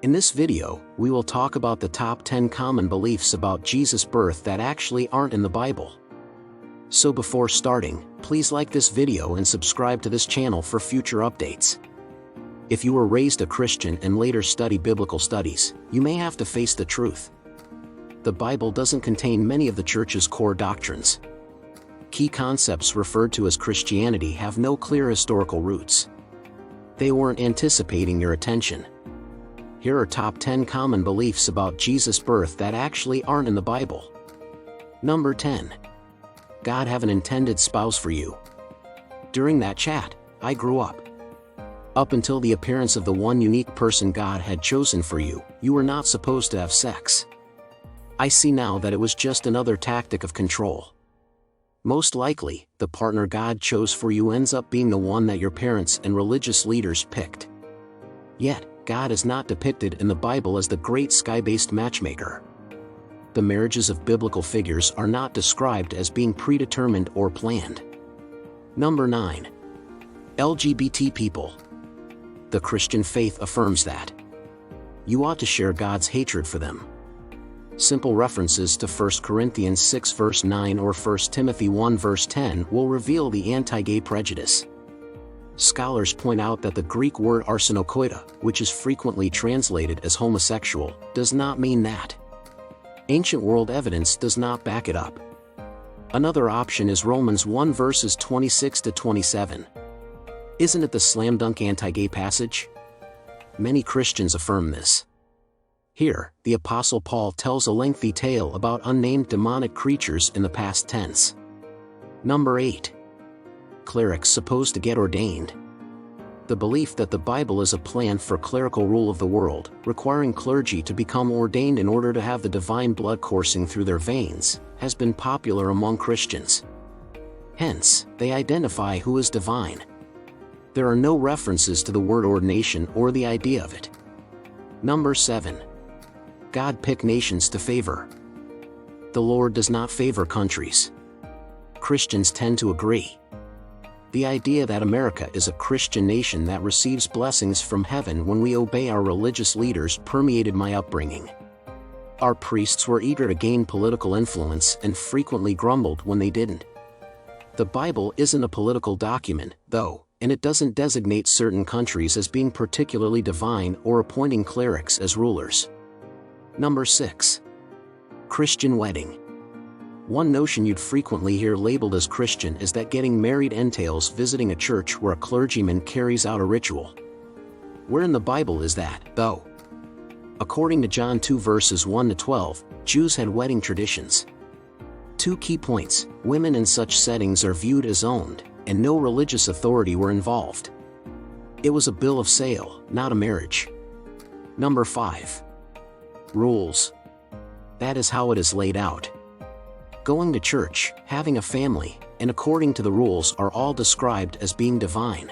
In this video, we will talk about the top 10 common beliefs about Jesus' birth that actually aren't in the Bible. So before starting, please like this video and subscribe to this channel for future updates. If you were raised a Christian and later study biblical studies, you may have to face the truth. The Bible doesn't contain many of the church's core doctrines. Key concepts referred to as Christianity have no clear historical roots. They weren't anticipating your attention. Here are top 10 common beliefs about Jesus' birth that actually aren't in the Bible. Number 10. God have an intended spouse for you. During that chat, I grew up. Up until the appearance of the one unique person God had chosen for you, you were not supposed to have sex. I see now that it was just another tactic of control. Most likely, the partner God chose for you ends up being the one that your parents and religious leaders picked. Yet, God is not depicted in the Bible as the great sky-based matchmaker. The marriages of biblical figures are not described as being predetermined or planned. Number 9. LGBT people. The Christian faith affirms that you ought to share God's hatred for them. Simple references to 1 Corinthians 6 verse 9 or 1 Timothy 1 verse 10 will reveal the anti-gay prejudice. Scholars point out that the Greek word arsenokoidia, which is frequently translated as homosexual, does not mean that. Ancient world evidence does not back it up. Another option is Romans 1 verses 26 to 27. Isn't it the slam dunk anti-gay passage? Many Christians affirm this. Here, the Apostle Paul tells a lengthy tale about unnamed demonic creatures in the past tense. Number 8. Clerics supposed to get ordained. The belief that the Bible is a plan for clerical rule of the world, requiring clergy to become ordained in order to have the divine blood coursing through their veins, has been popular among Christians. Hence, they identify who is divine. There are no references to the word ordination or the idea of it. Number 7. God pick nations to favor. The Lord does not favor countries. Christians tend to agree. The idea that America is a Christian nation that receives blessings from heaven when we obey our religious leaders permeated my upbringing. Our priests were eager to gain political influence and frequently grumbled when they didn't. The Bible isn't a political document, though, and it doesn't designate certain countries as being particularly divine or appointing clerics as rulers. Number 6. Christian wedding. One notion you'd frequently hear labeled as Christian is that getting married entails visiting a church where a clergyman carries out a ritual. Where in the Bible is that, though? According to John 2 verses 1 to 12, Jews had wedding traditions. 2 key points: women in such settings are viewed as owned, and no religious authority were involved. It was a bill of sale, not a marriage. Number 5. Rules. That is how it is laid out. Going to church, having a family, and according to the rules are all described as being divine.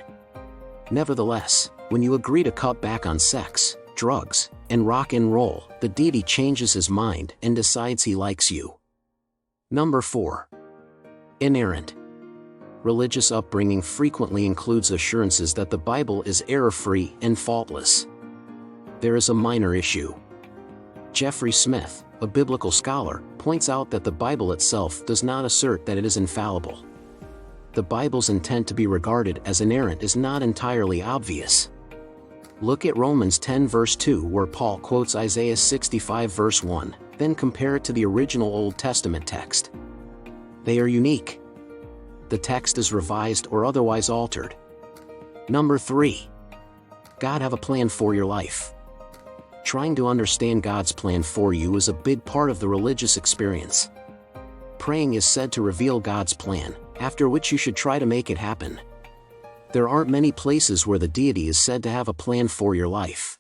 Nevertheless, when you agree to cut back on sex, drugs, and rock and roll, the deity changes his mind and decides he likes you. Number 4. Inerrant. Religious upbringing frequently includes assurances that the Bible is error-free and faultless. There is a minor issue. Jeffrey Smith, a biblical scholar, points out that the Bible itself does not assert that it is infallible. The Bible's intent to be regarded as inerrant is not entirely obvious. Look at Romans 10 verse 2 where Paul quotes Isaiah 65 verse 1, then compare it to the original Old Testament text. They are unique. The text is revised or otherwise altered. Number 3. God have a plan for your life. Trying to understand God's plan for you is a big part of the religious experience. Praying is said to reveal God's plan, after which you should try to make it happen. There aren't many places where the deity is said to have a plan for your life.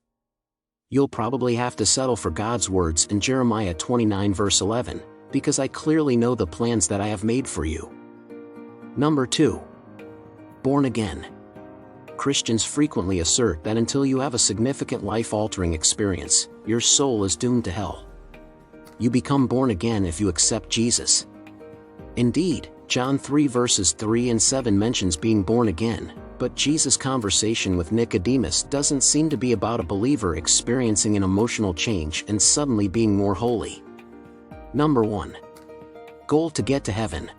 You'll probably have to settle for God's words in Jeremiah 29 verse 11, because I clearly know the plans that I have made for you. Number 2. Born again. Christians frequently assert that until you have a significant life-altering experience, your soul is doomed to hell. You become born again if you accept Jesus. Indeed, John 3 verses 3 and 7 mentions being born again, But Jesus' conversation with Nicodemus doesn't seem to be about a believer experiencing an emotional change and suddenly being more holy. Number 1. Goal to get to heaven.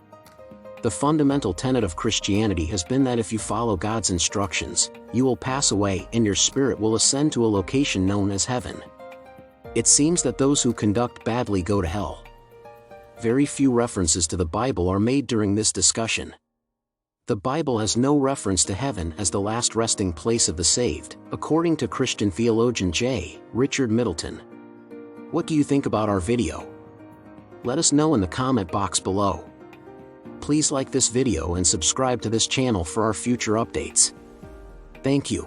The fundamental tenet of Christianity has been that if you follow God's instructions, you will pass away and your spirit will ascend to a location known as heaven. It seems that those who conduct badly go to hell. Very few references to the Bible are made during this discussion. The Bible has no reference to heaven as the last resting place of the saved, according to Christian theologian J. Richard Middleton. What do you think about our video? Let us know in the comment box below. Please like this video and subscribe to this channel for our future updates. Thank you.